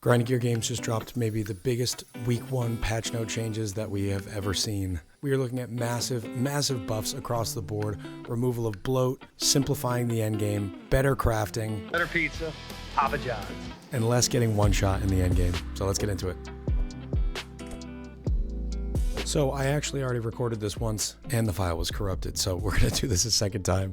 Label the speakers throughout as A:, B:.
A: Grinding Gear Games just dropped maybe the biggest week 1 patch note changes that we have ever seen. We are looking at massive buffs across the board, removal of bloat, simplifying the endgame, better crafting,
B: better pizza, Papa John's,
A: and less getting one shot in the endgame. So let's get into it. So I actually already recorded this once and the file was corrupted, so we're going to do this a second time.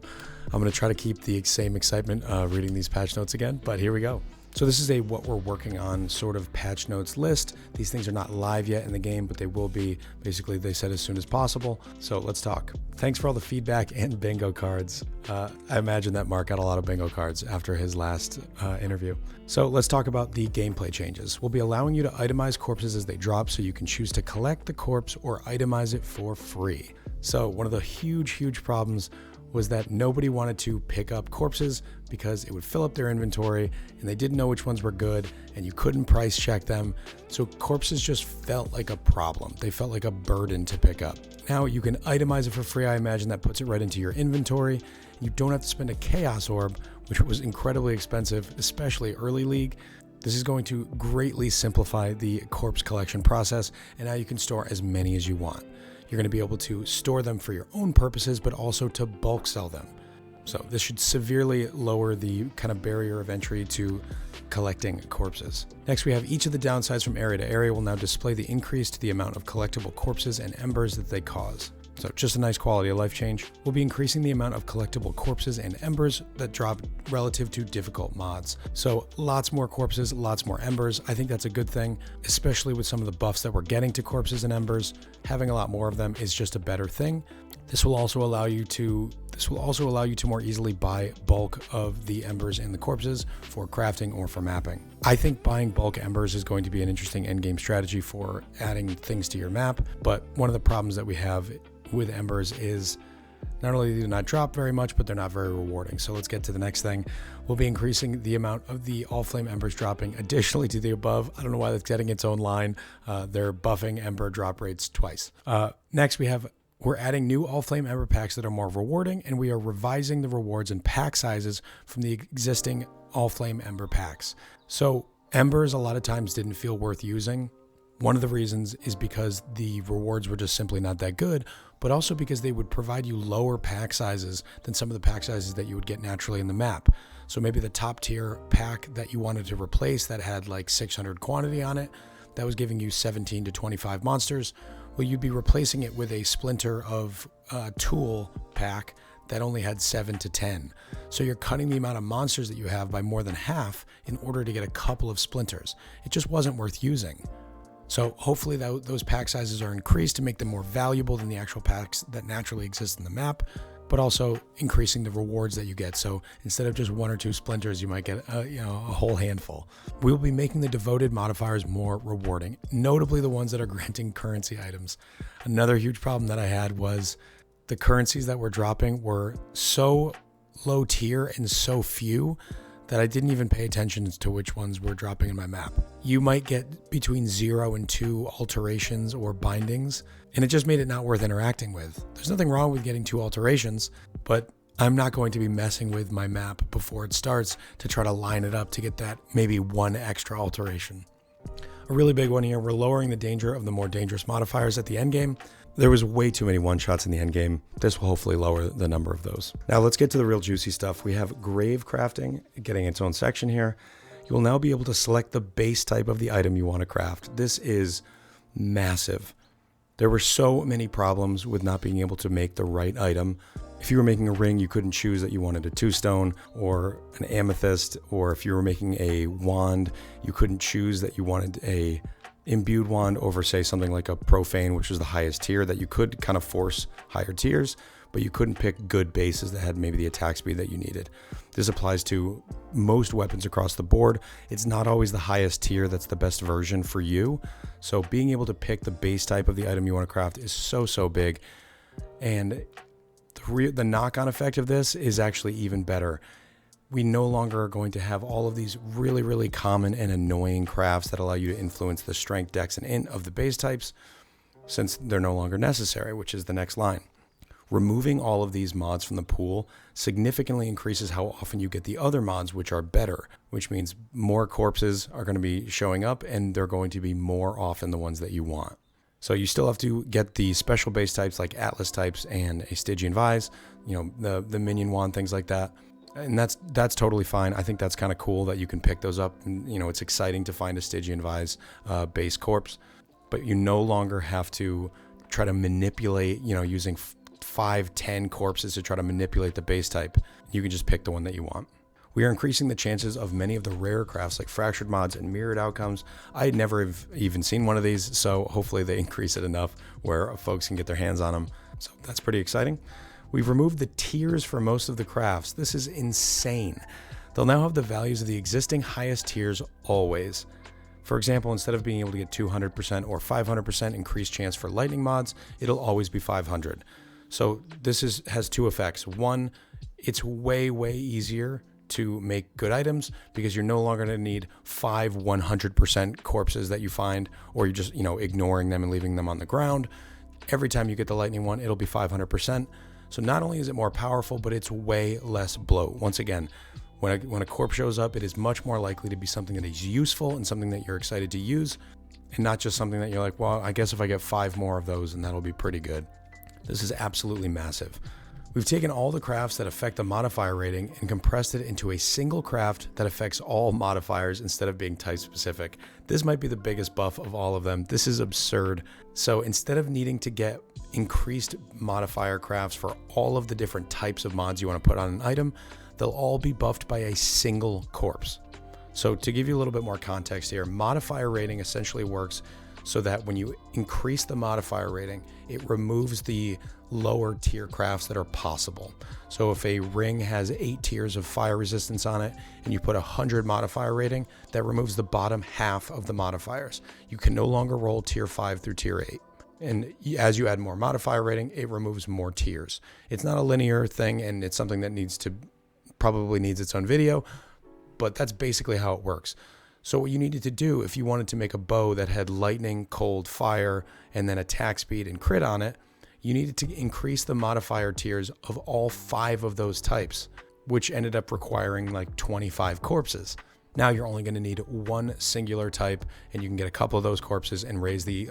A: I'm going to try to keep the same excitement reading these patch notes again, but here we go. So this is a what we're working on sort of patch notes list. These things are not live yet in the game, but they will be. Basically, they said as soon as possible. So let's talk. Thanks for all the feedback and bingo cards. I imagine that Mark got a lot of bingo cards after his last interview. So let's talk about the gameplay changes. We'll be allowing you to itemize corpses as they drop, so you can choose to collect the corpse or itemize it for free. So one of the huge problems was that nobody wanted to pick up corpses because it would fill up their inventory and they didn't know which ones were good and you couldn't price check them. So corpses just felt like a problem. They felt like a burden to pick up. Now you can itemize it for free. I imagine that puts it right into your inventory. You don't have to spend a chaos orb, which was incredibly expensive, especially early league. This is going to greatly simplify the corpse collection process, and now you can store as many as you want. You're going to be able to store them for your own purposes, but also to bulk sell them. So this should severely lower the kind of barrier of entry to collecting corpses. Next, we have each of the downsides from area to area will now display the increase to the amount of collectible corpses and embers that they cause. So just a nice quality of life change. We'll be increasing the amount of collectible corpses and embers that drop relative to difficult mods. So lots more corpses, lots more embers. I think that's a good thing, especially with some of the buffs that we're getting to corpses and embers. Having a lot more of them is just a better thing. This will also allow you to more easily buy bulk of the embers and the corpses for crafting or for mapping. I think buying bulk embers is going to be an interesting endgame strategy for adding things to your map, but one of the problems that we have with embers is not only do they not drop very much, but they're not very rewarding. So let's get to the next thing. We'll be increasing the amount of the all flame embers dropping additionally to the above. I don't know why that's getting its own line. They're buffing ember drop rates twice. Next, we're adding new all flame ember packs that are more rewarding, and we are revising the rewards and pack sizes from the existing all flame ember packs. So embers a lot of times didn't feel worth using. One of the reasons is because the rewards were just simply not that good, but also because they would provide you lower pack sizes than some of the pack sizes that you would get naturally in the map. So maybe the top tier pack that you wanted to replace that had like 600 quantity on it, that was giving you 17 to 25 monsters. Well, you'd be replacing it with a splinter of tool pack that only had 7 to 10. So you're cutting the amount of monsters that you have by more than half in order to get a couple of splinters. It just wasn't worth using. So hopefully those pack sizes are increased to make them more valuable than the actual packs that naturally exist in the map, but also increasing the rewards that you get. So instead of just 1 or 2 splinters, you might get a whole handful. We will be making the devoted modifiers more rewarding, notably the ones that are granting currency items. Another huge problem that I had was the currencies that were dropping were so low tier and so few that I didn't even pay attention to which ones were dropping in my map. You might get between 0 and 2 alterations or bindings, and it just made it not worth interacting with. There's nothing wrong with getting 2 alterations, but I'm not going to be messing with my map before it starts to try to line it up to get that maybe 1 extra alteration. A really big one here, we're lowering the danger of the more dangerous modifiers at the end game. There was way too many one-shots in the end game. This will hopefully lower the number of those. Now let's get to the real juicy stuff. We have grave crafting getting its own section here. You will now be able to select the base type of the item you want to craft. This is massive. There were so many problems with not being able to make the right item. If you were making a ring, you couldn't choose that you wanted a 2-stone or an amethyst, or if you were making a wand, you couldn't choose that you wanted a imbued wand over, say, something like a profane, which was the highest tier, that you could kind of force higher tiers, but you couldn't pick good bases that had maybe the attack speed that you needed. This applies to most weapons across the board. It's not always the highest tier that's the best version for you. So being able to pick the base type of the item you want to craft is so big. And the knock-on effect of this is actually even better. We no longer are going to have all of these really common and annoying crafts that allow you to influence the strength, dex, and int of the base types, since they're no longer necessary, which is the next line. Removing all of these mods from the pool significantly increases how often you get the other mods, which are better, which means more corpses are going to be showing up and they're going to be more often the ones that you want. So you still have to get the special base types like Atlas types and a Stygian Vise, you know, the minion wand, things like that. And that's totally fine. I think that's kind of cool that you can pick those up. And, you know, it's exciting to find a Stygian Vise base corpse, but you no longer have to try to manipulate, you know, using 5-10 corpses to try to manipulate the base type. You can just pick the one that you want. We are increasing the chances of many of the rare crafts like fractured mods and mirrored outcomes. I had never even seen one of these, so hopefully they increase it enough where folks can get their hands on them. So that's pretty exciting. We've removed the tiers for most of the crafts. This is insane. They'll now have the values of the existing highest tiers always. For example, instead of being able to get 200% or 500% increased chance for lightning mods, it'll always be 500. So this has two effects. One, it's way easier to make good items because you're no longer going to need 100% corpses that you find, or you're just, you know, ignoring them and leaving them on the ground. Every time you get the lightning one, it'll be 500%. So not only is it more powerful, but it's way less bloat. Once again, when a corpse shows up, it is much more likely to be something that is useful and something that you're excited to use, and not just something that you're like, well, I guess if I get 5 more of those, and that'll be pretty good. This is absolutely massive. We've taken all the crafts that affect the modifier rating and compressed it into a single craft that affects all modifiers instead of being type specific. This might be the biggest buff of all of them. This is absurd. So instead of needing to get increased modifier crafts for all of the different types of mods you want to put on an item, they'll all be buffed by a single corpse. So to give you a little bit more context here, modifier rating essentially works so that when you increase the modifier rating, it removes the lower tier crafts that are possible. So if a ring has 8 tiers of fire resistance on it and you put 100 modifier rating, that removes the bottom half of the modifiers. You can no longer roll tier 5 through tier 8. And as you add more modifier rating, it removes more tiers. It's not a linear thing, and it's something that probably needs its own video, but that's basically how it works. So what you needed to do if you wanted to make a bow that had lightning, cold, fire, and then attack speed and crit on it, you needed to increase the modifier tiers of all 5 of those types, which ended up requiring like 25 corpses. Now you're only going to need one singular type, and you can get a couple of those corpses and raise the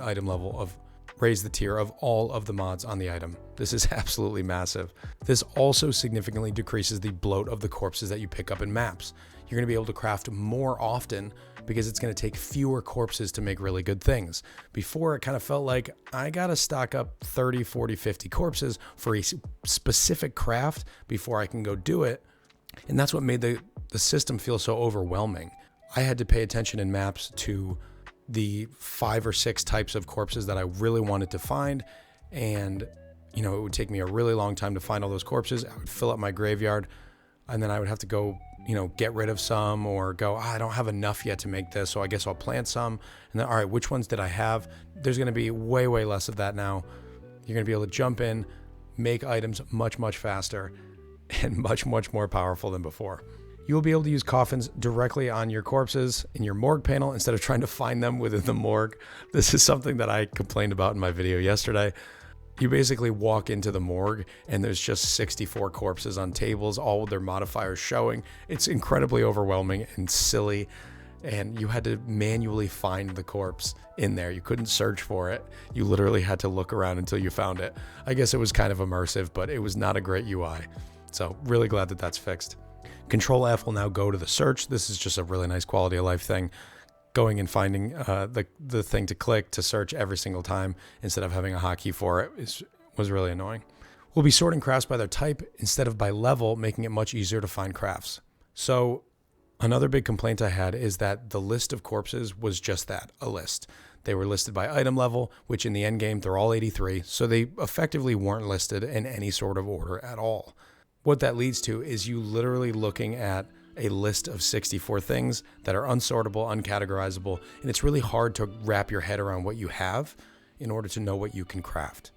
A: tier of all of the mods on the item. This is absolutely massive. This also significantly decreases the bloat of the corpses that you pick up in maps. You're going to be able to craft more often because it's going to take fewer corpses to make really good things. Before, it kind of felt like I got to stock up 30, 40, 50 corpses for a specific craft before I can go do it. And that's what made the system feel so overwhelming. I had to pay attention in maps to the 5 or 6 types of corpses that I really wanted to find. And, you know, it would take me a really long time to find all those corpses. I would fill up my graveyard, and then I would have to go, you know, get rid of some, or go, I don't have enough yet to make this, so I guess I'll plant some. And then, all right, which ones did I have? There's going to be way less of that now. You're going to be able to jump in, make items much faster, and much more powerful than before. You will be able to use coffins directly on your corpses in your morgue panel instead of trying to find them within the morgue. This is something that I complained about in my video yesterday. You basically walk into the morgue and there's just 64 corpses on tables, all with their modifiers showing. It's incredibly overwhelming and silly, and you had to manually find the corpse in there. You couldn't search for it. You literally had to look around until you found it. I guess it was kind of immersive, but it was not a great UI. So really glad that that's fixed. Control F will now go to the search. This is just a really nice quality of life thing. Going and finding the thing to click to search every single time instead of having a hotkey for it was really annoying. We'll be sorting crafts by their type instead of by level, making it much easier to find crafts. So another big complaint I had is that the list of corpses was just that, a list. They were listed by item level, which in the end game, they're all 83. So they effectively weren't listed in any sort of order at all. What that leads to is you literally looking at a list of 64 things that are unsortable, uncategorizable, and it's really hard to wrap your head around what you have in order to know what you can craft.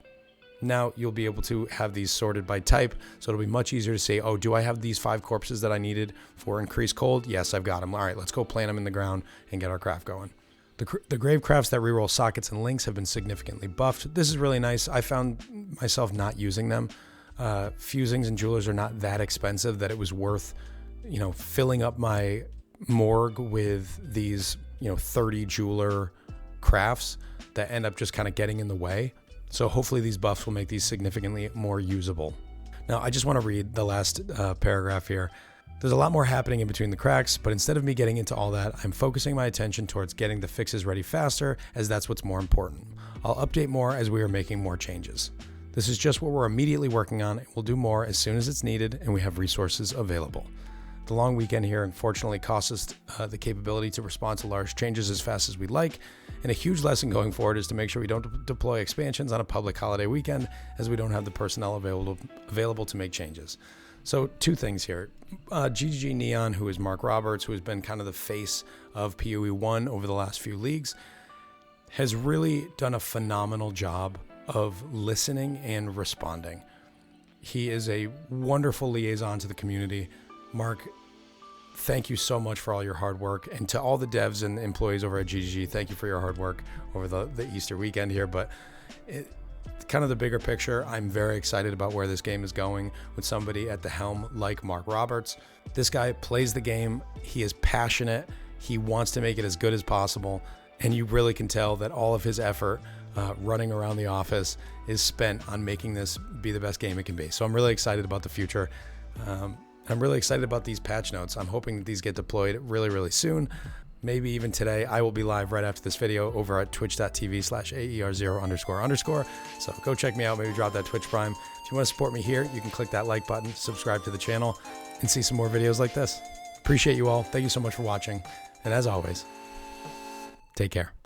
A: Now you'll be able to have these sorted by type, so it'll be much easier to say, oh, do I have these 5 corpses that I needed for increased cold? Yes, I've got them. All right, let's go plant them in the ground and get our craft going. The grave crafts that reroll sockets and links have been significantly buffed. This is really nice. I found myself not using them. Fusings and jewelers are not that expensive that it was worth, you know, filling up my morgue with these, you know, 30 jeweler crafts that end up just kind of getting in the way. So hopefully these buffs will make these significantly more usable. Now, I just want to read the last paragraph here. There's a lot more happening in between the cracks, but instead of me getting into all that, I'm focusing my attention towards getting the fixes ready faster, as that's what's more important. I'll update more as we are making more changes. This is just what we're immediately working on, and we'll do more as soon as it's needed and we have resources available. The long weekend here unfortunately costs us the capability to respond to large changes as fast as we'd like, and a huge lesson going forward is to make sure we don't deploy expansions on a public holiday weekend, as we don't have the personnel available to make changes. So 2 things here. GGG Neon, who is Mark Roberts, who has been kind of the face of PoE 1 over the last few leagues, has really done a phenomenal job of listening and responding. He is a wonderful liaison to the community. Mark, thank you so much for all your hard work. And to all the devs and employees over at GGG, thank you for your hard work over the Easter weekend here. But kind of the bigger picture, I'm very excited about where this game is going with somebody at the helm like Mark Roberts. This guy plays the game. He is passionate. He wants to make it as good as possible. And you really can tell that all of his effort running around the office is spent on making this be the best game it can be. So I'm really excited about the future. I'm really excited about these patch notes. I'm hoping that these get deployed really, really soon. Maybe even today. I will be live right after this video over at twitch.tv/AER0__. So go check me out. Maybe drop that Twitch Prime. If you want to support me here, you can click that like button, subscribe to the channel, and see some more videos like this. Appreciate you all. Thank you so much for watching. And as always, take care.